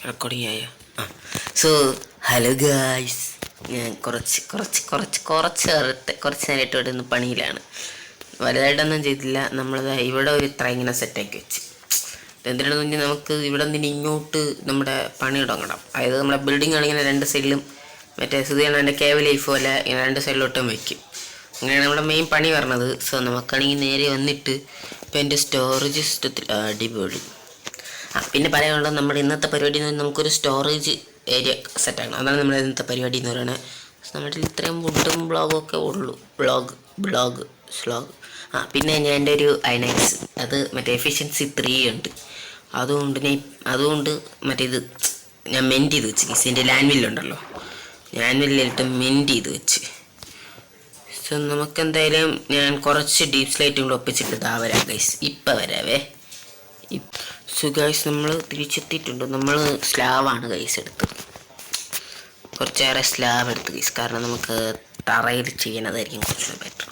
Recording ആയ so hello guys, ഞാൻ കുറച്ച് നേരമായിട്ട് ഇവിടെ നിന്ന് പണിയിലാണ്. വലുതായിട്ടൊന്നും ചെയ്തില്ല. നമ്മളത് ഇവിടെ ഒരു ഇത്ര ഇങ്ങനെ സെറ്റാക്കി വെച്ച് എന്തിനാണെന്ന് പറഞ്ഞാൽ നമുക്ക് ഇവിടെ നിന്ന് ഇങ്ങോട്ട് നമ്മുടെ പണി തുടങ്ങണം. അതായത് നമ്മുടെ ബിൽഡിംഗ് ആണെങ്കിൽ രണ്ട് സൈഡിലും മറ്റേ സുധിയാണ് എൻ്റെ കേവ് ലൈഫ് പോലെ ഇങ്ങനെ രണ്ട് സൈഡിലോട്ടും വയ്ക്കും. അങ്ങനെയാണ് നമ്മുടെ മെയിൻ പണി പറഞ്ഞത്. സോ നമുക്കാണെങ്കിൽ നേരെ വന്നിട്ട് ഇപ്പം എൻ്റെ സ്റ്റോറേജ് സിസ്റ്റത്തിൽ അടിപൊളി. പിന്നെ പറയാനുള്ളത് നമ്മുടെ ഇന്നത്തെ പരിപാടി എന്ന് പറഞ്ഞാൽ നമുക്കൊരു സ്റ്റോറേജ് ഏരിയ സെറ്റാക്കണം. അതാണ് നമ്മുടെ ഇന്നത്തെ പരിപാടി എന്ന് പറയുന്നത്. നമ്മുടെ ഇത്രയും വുഡും ബ്ലോഗും ഒക്കെ ഉള്ളൂ. ബ്ലോഗ് പിന്നെ ഞാൻ എൻ്റെ ഒരു ഐനക്സ് അത് മറ്റേ എഫിഷ്യൻസി 3 ഉണ്ട്. അതുകൊണ്ട് മറ്റേത് ഞാൻ മെൻറ്റ് ചെയ്ത് വെച്ച് എൻ്റെ ലാൻഡ്മില്ലുണ്ടല്ലോ, ലാൻഡ്മില്ലിലിട്ട് മെൻറ്റ് ചെയ്ത് വെച്ച്. സോ നമുക്കെന്തായാലും ഞാൻ കുറച്ച് ഡീപ് സ്ലൈറ്റും കൂടെ ഒപ്പിച്ചിട്ട് ഇതാ വരാം ഗൈസ്. ഇപ്പം വരാവേ. സോ ഗൈസ്, നമ്മൾ തിരിച്ചെത്തിയിട്ടുണ്ട്. നമ്മൾ സ്ലാവാണ് ഗൈസ് എടുത്തത്. കുറച്ചേറെ സ്ലാബ് എടുത്ത് ഗൈസ്, കാരണം നമുക്ക് തറയിൽ ചെയ്യുന്നതായിരിക്കും കുറച്ചുകൂടെ ബെറ്റർ.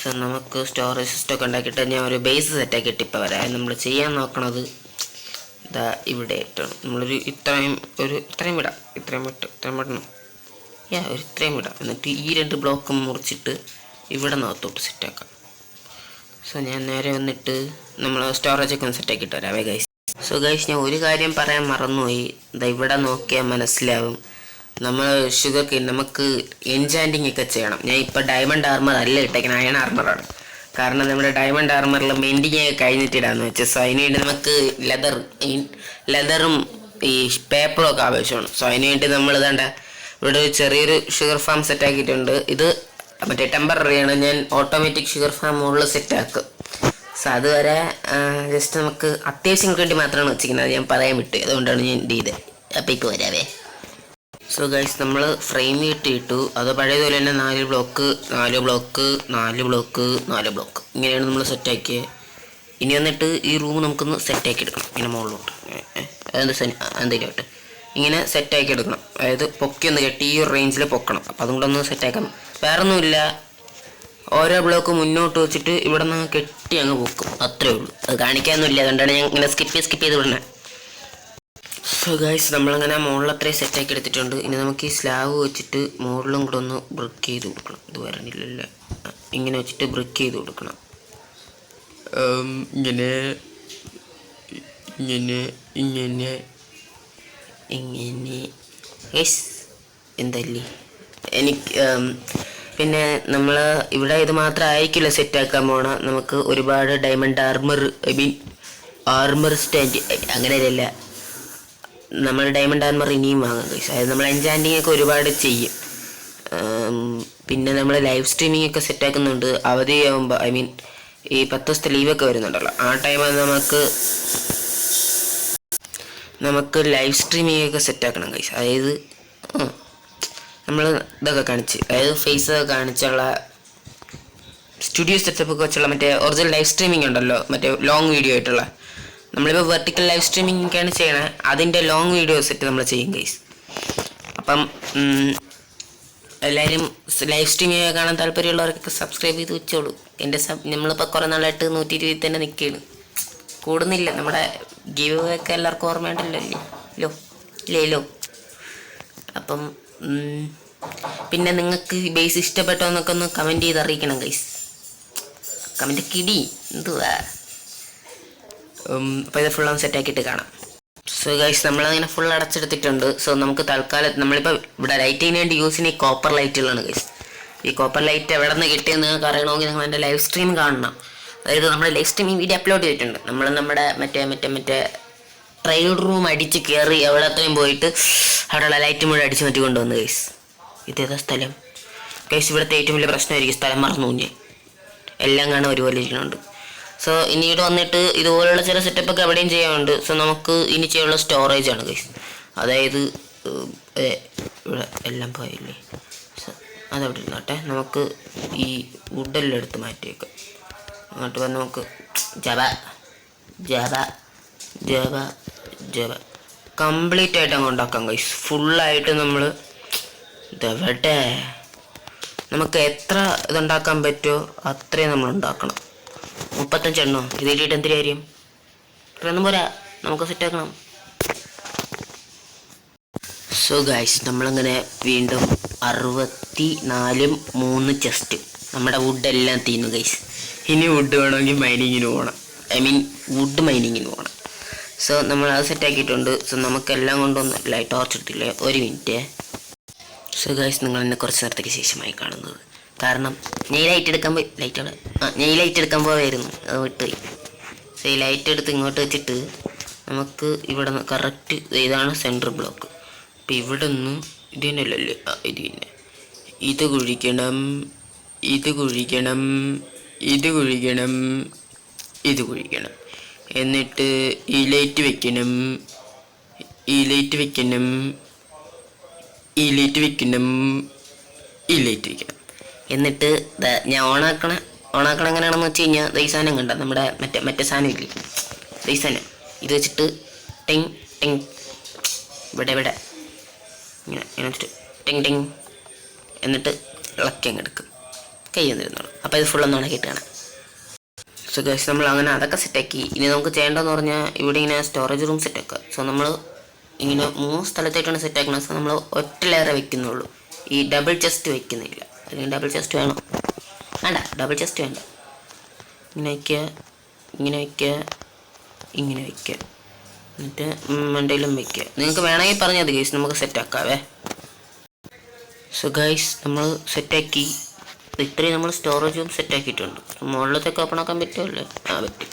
സോ നമുക്ക് സ്റ്റോറേജ് സിസ്റ്റം ഒക്കെ ഉണ്ടാക്കിയിട്ട് ഞാൻ ഒരു ബേസ് സെറ്റാക്കിയിട്ട് ഇപ്പം വരാം. നമ്മൾ ചെയ്യാൻ നോക്കണത് ഇതാ ഇവിടെ ആയിട്ടാണ്. നമ്മളൊരു ഇത്രയും വിടാം. ഇത്രയും വിടാം. എന്നിട്ട് ഈ 2 ബ്ലോക്ക് മുറിച്ചിട്ട് ഇവിടെ നിന്നകത്തോട്ട് സെറ്റാക്കാം. സോ ഞാൻ നേരെ വന്നിട്ട് നമ്മൾ സ്റ്റോറേജൊക്കെ ഒന്ന് സെറ്റാക്കിയിട്ട് വരാവേ ഗൈസ്. സോ ഗൈസ്, ഞാൻ ഒരു കാര്യം പറയാൻ മറന്നുപോയി. ഇവിടെ നോക്കിയാൽ മനസ്സിലാവും. നമ്മൾ ഷുഗർ കെയിൻ നമുക്ക് എൻചാൻറ്റിങ് ഒക്കെ ചെയ്യണം. ഞാൻ ഇപ്പോൾ ഡയമണ്ട് ആർമർ അല്ല ഇട്ടേക്കുന്നത്, അയൺ ആർമറാണ്. കാരണം നമ്മുടെ ഡയമണ്ട് ആർമറിൽ മെൻറ്റിങ് ഒക്കെ കഴിഞ്ഞിട്ടിടാന്ന് വെച്ചാൽ. സോ അതിനുവേണ്ടി നമുക്ക് ലെതറും ഈ പേപ്പറും ഒക്കെ ആവശ്യമാണ്. സോ അതിനുവേണ്ടി നമ്മൾ ഇതാണ്ട ഇവിടെ ഒരു ചെറിയൊരു ഷുഗർ ഫാം സെറ്റാക്കിയിട്ടുണ്ട്. ഇത് മറ്റേ ടെമ്പററിയാണ്. ഞാൻ ഓട്ടോമാറ്റിക് ഷുഗർ ഫാം മുകളിൽ സെറ്റാക്കും. സോ അതുവരെ ജസ്റ്റ് നമുക്ക് അത്യാവശ്യങ്ങൾക്ക് വേണ്ടി മാത്രമാണ് വെച്ചിരിക്കുന്നത്. അത് ഞാൻ പറയാൻ വിട്ടു, അതുകൊണ്ടാണ് ഞാൻ ചെയ്തത്. അപ്പം ഇപ്പോൾ വരാവേ. സോ ഗൈസ്, നമ്മൾ ഫ്രെയിം ഇട്ടു. അത് പഴയതുപോലെ തന്നെ 4 ബ്ലോക്ക് ഇങ്ങനെയാണ് നമ്മൾ സെറ്റാക്കിയത്. ഇനി വന്നിട്ട് ഈ റൂം നമുക്കൊന്ന് സെറ്റാക്കി എടുക്കണം. ഇങ്ങനെ മുകളിലോട്ട് എന്തെങ്കിലും ഇങ്ങനെ സെറ്റാക്കി എടുക്കണം. അതായത് പൊക്കി ഒന്ന് കെട്ടി ഈ റേഞ്ചിൽ പൊക്കണം. അപ്പം അതും കൂടെ ഒന്ന് സെറ്റാക്കാം. വേറൊന്നുമില്ല, ഓരോ ബ്ലോക്ക് മുന്നോട്ട് വെച്ചിട്ട് ഇവിടെ നിന്ന് കെട്ടി അങ്ങ് പൊക്കും. അത്രേ ഉള്ളൂ. അത് കാണിക്കാനൊന്നുമില്ല, അതുകൊണ്ടാണ് ഞാൻ ഇങ്ങനെ സ്കിപ്പ് ചെയ്ത് വിടണേ. സോ ഗൈസ്, നമ്മളങ്ങനെ മുകളിൽ അത്രയും സെറ്റാക്കി എടുത്തിട്ടുണ്ട്. ഇനി നമുക്ക് ഈ സ്ലാബ് വെച്ചിട്ട് മുകളിലും കൂടെ ഒന്ന് ബ്രിക്ക് ചെയ്ത് കൊടുക്കണം. ഇത് വരണില്ലല്ലോ. ഇങ്ങനെ വെച്ചിട്ട് ബ്രിക്ക് ചെയ്ത് കൊടുക്കണം. ഇങ്ങനെ യെസ് എന്തല്ലേ എനിക്ക്. പിന്നെ നമ്മൾ ഇവിടെ ഇത് മാത്രം ആയിരിക്കില്ല സെറ്റാക്കാൻ പോണ. നമുക്ക് ഒരുപാട് ഡയമണ്ട് ആർമർ സ്റ്റാൻഡ് അങ്ങനെയല്ല, നമ്മൾ ഡയമണ്ട് ആർമർ ഇനിയും വാങ്ങാം ഗൈസ്. അതായത് നമ്മൾ എൻചാൻറ്റിങ് ഒക്കെ ഒരുപാട് ചെയ്യും. പിന്നെ നമ്മൾ ലൈവ് സ്ട്രീമിംഗ് ഒക്കെ സെറ്റാക്കുന്നുണ്ട്. അവധിയാകുമ്പോൾ ഈ 10 ദിവസത്തെ ലീവൊക്കെ വരുന്നുണ്ടല്ലോ, ആ ടൈമിൽ നമുക്ക് ലൈവ് സ്ട്രീമിംഗ് ഒക്കെ സെറ്റാക്കണം ഗൈസ്. അതായത് നമ്മൾ ഇതൊക്കെ കാണിച്ച്, അതായത് ഫേസ് ഒക്കെ കാണിച്ചുള്ള സ്റ്റുഡിയോ സെറ്റപ്പ് ഒക്കെ വെച്ചുള്ള മറ്റേ ഒറിജിനൽ ലൈവ് സ്ട്രീമിംഗ് ഉണ്ടല്ലോ, മറ്റേ ലോങ് വീഡിയോ ആയിട്ടുള്ള. നമ്മളിപ്പോൾ വെർട്ടിക്കൽ ലൈവ് സ്ട്രീമിംഗ് ഒക്കെയാണ് ചെയ്യണത്. അതിൻ്റെ ലോങ് വീഡിയോ സെറ്റ് നമ്മൾ ചെയ്യും ഗൈസ്. അപ്പം എല്ലാവരും ലൈവ് സ്ട്രീമിംഗ് കാണാൻ താല്പര്യമുള്ളവർക്കൊക്കെ സബ്സ്ക്രൈബ് ചെയ്ത് വെച്ചോളൂ. നമ്മളിപ്പോൾ കുറേ നാളായിട്ട് 120 തന്നെ നിൽക്കുകയാണ്, കൂടുന്നില്ല. നമ്മുടെ ഗീവ് ഒക്കെ എല്ലാവർക്കും ഓർമ്മയുണ്ടല്ലോ. അപ്പം പിന്നെ നിങ്ങൾക്ക് ഈ ബേസ് ഇഷ്ടപ്പെട്ടോ എന്നൊക്കെ ഒന്ന് കമൻറ്റ് ചെയ്ത് അറിയിക്കണം ഗൈസ്. കമൻറ്റ് കിടി എന്തുവാ. അപ്പോൾ ഇത് ഫുൾ ഒന്ന് സെറ്റാക്കിയിട്ട് കാണാം. സോ ഗൈസ്, നമ്മളങ്ങനെ ഫുൾ അടച്ചെടുത്തിട്ടുണ്ട്. സോ നമുക്ക് തൽക്കാലം നമ്മളിപ്പോൾ ഇവിടെ ലൈറ്റിങ്ങിന് വേണ്ടി യൂസ് ചെയ്യുന്ന ഈ കോപ്പർ ലൈറ്റുകളാണ് ഗൈസ്. ഈ കോപ്പർ ലൈറ്റ് എവിടെ നിന്ന് കിട്ടിയെന്ന് നിങ്ങൾക്ക് അറിയണമെങ്കിൽ നിങ്ങൾ എൻ്റെ ലൈവ് സ്ട്രീം കാണണം. അതായത് നമ്മൾ ലൈവ് സ്ട്രീമിംഗ് വീഡിയോ അപ്ലോഡ് ചെയ്തിട്ടുണ്ട്. നമ്മൾ നമ്മുടെ മറ്റേ ട്രയൽ റൂം അടിച്ച് കയറി എവിടത്തെയും പോയിട്ട് അവിടെയുള്ള ലൈറ്റ് മുഴുവൻ അടിച്ച് മാറ്റി കൊണ്ടുവന്നു ഗൈസ്. ഇതേതാ സ്ഥലം ഗൈസ്? ഇവിടുത്തെ ഏറ്റവും വലിയ പ്രശ്നമായിരിക്കും സ്ഥലം മറന്നു ഞാൻ. എല്ലാം കാണാൻ ഒരുപോലെ ഇരിക്കുന്നുണ്ട്. സോ ഇനി ഇവിടെ വന്നിട്ട് ഇതുപോലുള്ള ചില സെറ്റപ്പൊക്കെ എവിടെയും ചെയ്യാനുണ്ട്. സോ നമുക്ക് ഇനി ചെയ്യാനുള്ള സ്റ്റോറേജ് ആണ് ഗൈസ്. അതായത് ഇവിടെ എല്ലാം പോയില്ലേ. സോ അതവിടെ ഇരുന്നോട്ടെ. നമുക്ക് ഈ വുഡെല്ലാം എടുത്ത് മാറ്റിയേക്കാം. അങ്ങോട്ട് വന്ന് നമുക്ക് ജവ കംപ്ലീറ്റ് ആയിട്ട് അങ്ങ് ഉണ്ടാക്കാം ഗൈസ്. ഫുള്ളായിട്ട് നമ്മൾ ഇതെവിടെ നമുക്ക് എത്ര ഇതുണ്ടാക്കാൻ പറ്റുമോ അത്രയും നമ്മൾ ഉണ്ടാക്കണം. 35 എണ്ണോ ഇത് എഴുതിയിട്ട് എന്തിനു കാര്യം? ഇത്രയൊന്നും പോരാ, നമുക്ക് സെറ്റാക്കണം. സോ ഗൈസ് നമ്മളങ്ങനെ വീണ്ടും 64 ചെസ്റ്റ് നമ്മുടെ വുഡെല്ലാം തീർന്നു ഗൈസ്. ഇനി വുഡ് വേണമെങ്കിൽ മൈനിങ്ങിന് പോകണം. ഐ മീൻ വുഡ് മൈനിങ്ങിന് പോകണം. സോ നമ്മൾ അത് സെറ്റാക്കിയിട്ടുണ്ട്. സോ നമുക്കെല്ലാം കൊണ്ടൊന്നും ലൈറ്റ് ടോർച്ച് എടുത്തില്ലേ, ഒരു മിനിറ്റ്. സോ ഗൈസ് നിങ്ങൾ എന്നെ കുറച്ച് നേരത്തേക്ക് ശേഷമായി കാണുന്നത്, കാരണം ഞാൻ ലൈറ്റ് എടുക്കാൻ പോയി പോയായിരുന്നു, അത് വിട്ടുപോയി. സോ ഈ ലൈറ്റ് എടുത്ത് ഇങ്ങോട്ട് വെച്ചിട്ട് നമുക്ക് ഇവിടെ നിന്ന് കറക്റ്റ് ഇതാണ് സെൻട്രൽ ബ്ലോക്ക്. അപ്പം ഇവിടെ നിന്ന് ഇത് തന്നെയല്ലേ, ഇത് തന്നെ, ഇത് കുഴിക്കണം, എന്നിട്ട് ഈ ലൈറ്റ് വെക്കണം, എന്നിട്ട് ഞാൻ ഓണാക്കണ എങ്ങനെയാണെന്ന് വെച്ച് കഴിഞ്ഞാൽ ഈ സാധനം കണ്ട നമ്മുടെ മറ്റേ സാധനം ഇല്ലേ, ഈ സാധനം ഇത് വെച്ചിട്ട് ടെങ് ടെങ് ഇവിടെ ഇങ്ങനെ വെച്ചിട്ട് ടെങ് ടെങ് എന്നിട്ട് ഇളക്കി അങ്ങ് എടുക്കും, കൈ വന്നിരുന്നോളൂ. അപ്പോൾ ഇത് ഫുള്ളൊന്നും ഉണക്കിയിട്ട് കാണാം. സോ ഗൈസ് നമ്മൾ അങ്ങനെ അതൊക്കെ സെറ്റാക്കി. ഇനി നമുക്ക് ചെയ്യേണ്ടതെന്ന് പറഞ്ഞാൽ ഇവിടെ ഇങ്ങനെ സ്റ്റോറേജ് റൂം സെറ്റാക്കുക. സോ നമ്മൾ ഇങ്ങനെ 3 സ്ഥലത്തായിട്ടാണ് സെറ്റാക്കുന്നത്. സോ നമ്മൾ ഒറ്റ ലെയറെ വെക്കുന്നുള്ളൂ, ഈ ഡബിൾ ചെസ്റ്റ് വെക്കുന്നില്ല. അല്ലെങ്കിൽ ഡബിൾ ചെസ്റ്റ് വേണം, വേണ്ട ഡബിൾ ചെസ്റ്റ് വേണ്ട. ഇങ്ങനെ വയ്ക്കുക, എന്നിട്ട് മണ്ടയിലും വയ്ക്കുക. നിങ്ങൾക്ക് വേണമെങ്കിൽ പറഞ്ഞാൽ മതി ഗൈസ്, നമുക്ക് സെറ്റാക്കാവേ. സോ ഗൈസ് നമ്മൾ സെറ്റാക്കി. ഇത്രയും നമ്മൾ സ്റ്റോറേജ് റൂം സെറ്റാക്കിയിട്ടുണ്ട്. മുകളിലത്തേക്ക് ഓപ്പൺ ആക്കാൻ പറ്റുമല്ലേ? പറ്റും.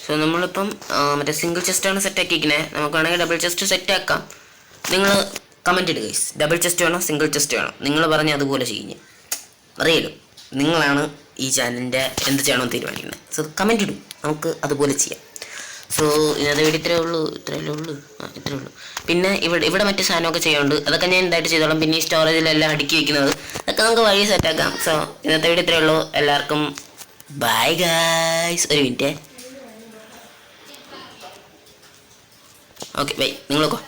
സോ നമ്മളിപ്പം മറ്റേ സിംഗിൾ ചെസ്റ്റാണ് സെറ്റാക്കിയിരിക്കുന്നത്. നമുക്ക് വേണമെങ്കിൽ ഡബിൾ ചെസ്റ്റ് സെറ്റാക്കാം. നിങ്ങൾ കമൻറ്റ് ഇടുക ഗൈസ്, ഡബിൾ ചെസ്റ്റ് വേണോ സിംഗിൾ ചെസ്റ്റ് വേണോ, നിങ്ങൾ പറഞ്ഞ് അതുപോലെ ചെയ്യുക. അറിയാലോ നിങ്ങളാണ് ഈ ചാനലിൻ്റെ എന്ത് ചെയ്യണമെന്ന് തീരുമാനിക്കുന്നത്. സോ കമൻറ്റ് ഇടും, നമുക്ക് അതുപോലെ ചെയ്യാം. സോ ഇന്നത്തെ വീഡിയോ ഇത്രയേ ഉള്ളൂ. പിന്നെ ഇവിടെ മറ്റു സാധനമൊക്കെ ചെയ്യാനുണ്ട്, അതൊക്കെ ഞാൻ എന്തായിട്ട് ചെയ്തോളാം. പിന്നെ ഈ സ്റ്റോറേജിലെല്ലാം അടുക്കി വെക്കുന്നത് അതൊക്കെ നമുക്ക് വഴി സെറ്റാക്കാം. സോ ഇന്നത്തെ വീഡിയോ ഇത്രയേ ഉള്ളൂ. എല്ലാവർക്കും ബൈ ഗൈസ്. ഒരു മിനിറ്റ്, ഓക്കെ ബൈ. നിങ്ങളൊക്കെ